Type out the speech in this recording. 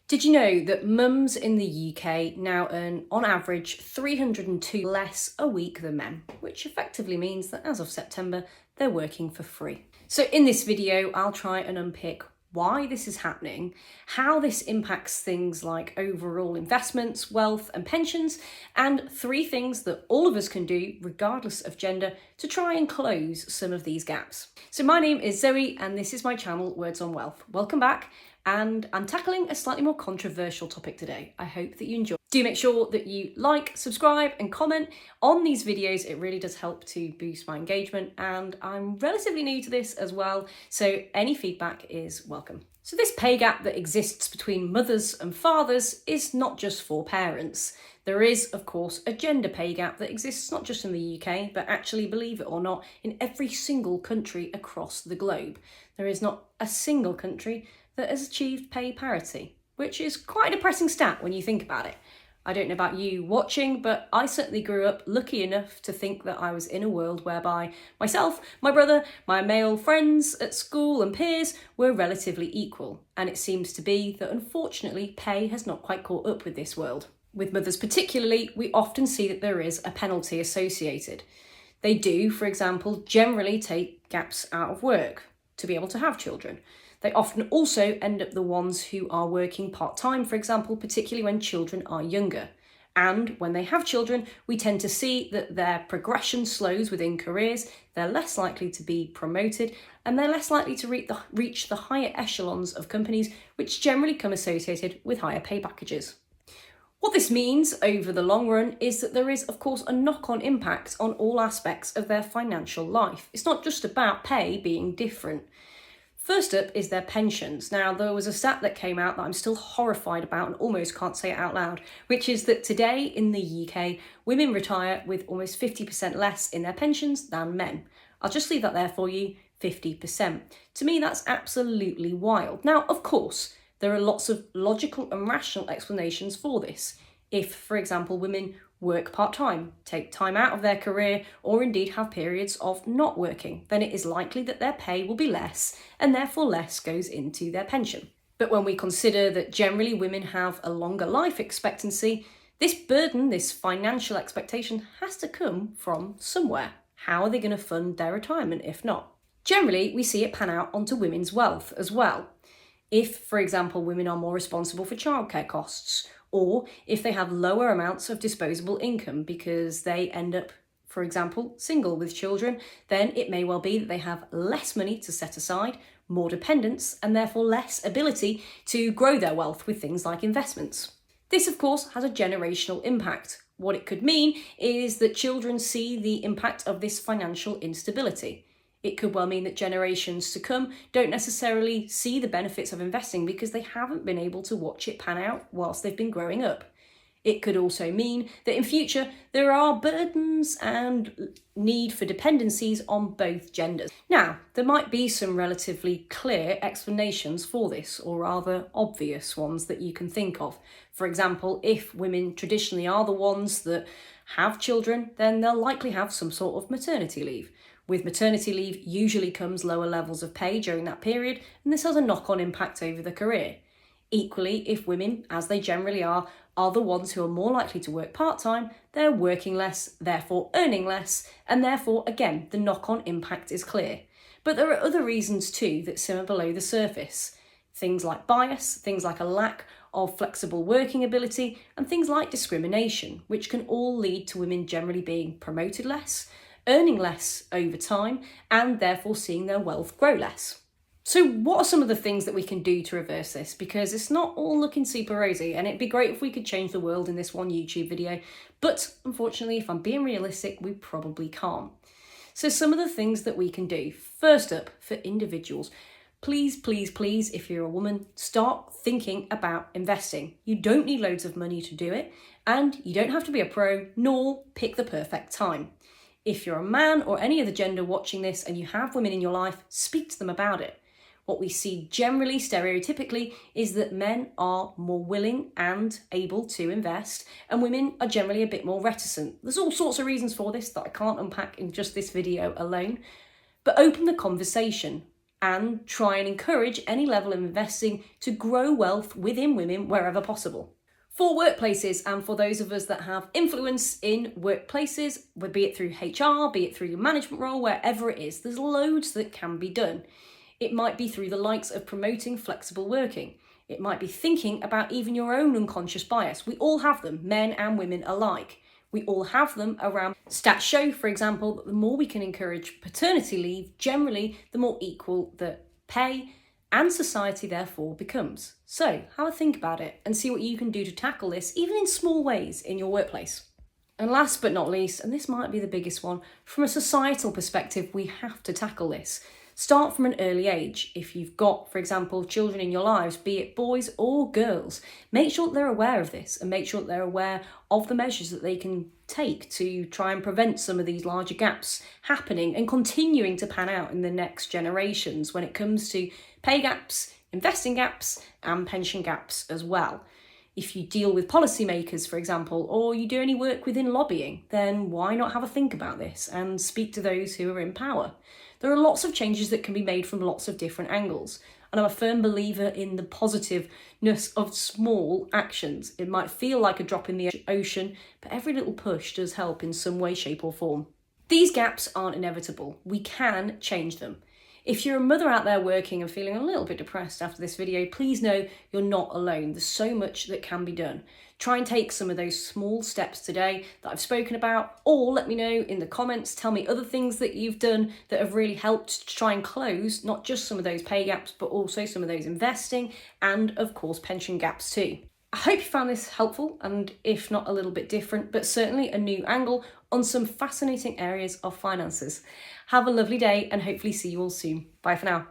Did you know that mums in the UK now earn, on average, 302 less a week than men, which effectively means that as of September, they're working for free. So in this video, I'll try and unpick why this is happening, how this impacts things like overall investments, wealth and pensions, and 3 things that all of us can do, regardless of gender, to try and close some of these gaps. So my name is Zoe and this is my channel, Words on Wealth. Welcome back. And I'm tackling a slightly more controversial topic today. I hope that you enjoy. Do make sure that you like, subscribe and comment on these videos. It really does help to boost my engagement, and I'm relatively new to this as well, so any feedback is welcome. So this pay gap that exists between mothers and fathers is not just for parents. There is, of course, a gender pay gap that exists not just in the UK, but actually, believe it or not, in every single country across the globe. There is not a single country that has achieved pay parity, which is quite a depressing stat when you think about it. I don't know about you watching, but I certainly grew up lucky enough to think that I was in a world whereby myself, my brother, my male friends at school and peers were relatively equal. And it seems to be that unfortunately pay has not quite caught up with this world. With mothers particularly, we often see that there is a penalty associated. They do, for example, generally take gaps out of work to be able to have children. They often also end up the ones who are working part-time, for example, particularly when children are younger. And when they have children, we tend to see that their progression slows within careers, they're less likely to be promoted, and they're less likely to reach the higher echelons of companies, which generally come associated with higher pay packages. What this means over the long run is that there is, of course, a knock-on impact on all aspects of their financial life. It's not just about pay being different. First up is their pensions. Now, there was a stat that came out that I'm still horrified about and almost can't say it out loud, which is that today in the UK, women retire with almost 50% less in their pensions than men. I'll just leave that there for you, 50%. To me, that's absolutely wild. Now, of course, there are lots of logical and rational explanations for this. If, for example, women work part-time, take time out of their career, or indeed have periods of not working, then it is likely that their pay will be less, and therefore less goes into their pension. But when we consider that generally women have a longer life expectancy, this burden, this financial expectation, has to come from somewhere. How are they going to fund their retirement if not? Generally, we see it pan out onto women's wealth as well. If, for example, women are more responsible for childcare costs, or if they have lower amounts of disposable income because they end up, for example, single with children, then it may well be that they have less money to set aside, more dependence, and therefore less ability to grow their wealth with things like investments. This, of course, has a generational impact. What it could mean is that children see the impact of this financial instability. It could well mean that generations to come don't necessarily see the benefits of investing because they haven't been able to watch it pan out whilst they've been growing up. It could also mean that in future there are burdens and need for dependencies on both genders. Now, there might be some relatively clear explanations for this, or rather obvious ones that you can think of. For example, if women traditionally are the ones that have children, then they'll likely have some sort of maternity leave. With maternity leave usually comes lower levels of pay during that period, and this has a knock-on impact over the career. Equally, if women, as they generally are the ones who are more likely to work part-time, they're working less, therefore earning less, and therefore, again, the knock-on impact is clear. But there are other reasons too that simmer below the surface. Things like bias, things like a lack of flexible working ability, and things like discrimination, which can all lead to women generally being promoted less, earning less over time, and therefore seeing their wealth grow less. So what are some of the things that we can do to reverse this? Because it's not all looking super rosy, and it'd be great if we could change the world in this one YouTube video, but unfortunately, if I'm being realistic, we probably can't. So some of the things that we can do. First up, for individuals, please, please, please, if you're a woman, start thinking about investing. You don't need loads of money to do it, and you don't have to be a pro, nor pick the perfect time. If you're a man or any other gender watching this and you have women in your life, speak to them about it. What we see generally, stereotypically, is that men are more willing and able to invest, and women are generally a bit more reticent. There's all sorts of reasons for this that I can't unpack in just this video alone, but open the conversation. and try and encourage any level of investing to grow wealth within women wherever possible. For workplaces and for those of us that have influence in workplaces, be it through HR, be it through your management role, wherever it is, there's loads that can be done. It might be through the likes of promoting flexible working. It might be thinking about even your own unconscious bias. We all have them, men and women alike. We all have them around. Stats show, for example, that the more we can encourage paternity leave, generally, the more equal the pay and society therefore becomes. So have a think about it and see what you can do to tackle this, even in small ways in your workplace. And last but not least, and this might be the biggest one, from a societal perspective, we have to tackle this. Start from an early age. If you've got, for example, children in your lives, be it boys or girls, make sure that they're aware of this and make sure that they're aware of the measures that they can take to try and prevent some of these larger gaps happening and continuing to pan out in the next generations when it comes to pay gaps, investing gaps, and pension gaps as well. If you deal with policymakers, for example, or you do any work within lobbying, then why not have a think about this and speak to those who are in power? There are lots of changes that can be made from lots of different angles, and I'm a firm believer in the positiveness of small actions. It might feel like a drop in the ocean, but every little push does help in some way, shape, or form. These gaps aren't inevitable. We can change them. If you're a mother out there working and feeling a little bit depressed after this video, please know you're not alone. There's so much that can be done. Try and take some of those small steps today that I've spoken about, or let me know in the comments, tell me other things that you've done that have really helped to try and close not just some of those pay gaps, but also some of those investing and of course pension gaps too. I hope you found this helpful, and if not a little bit different, but certainly a new angle on some fascinating areas of finances. Have a lovely day and hopefully see you all soon. Bye for now.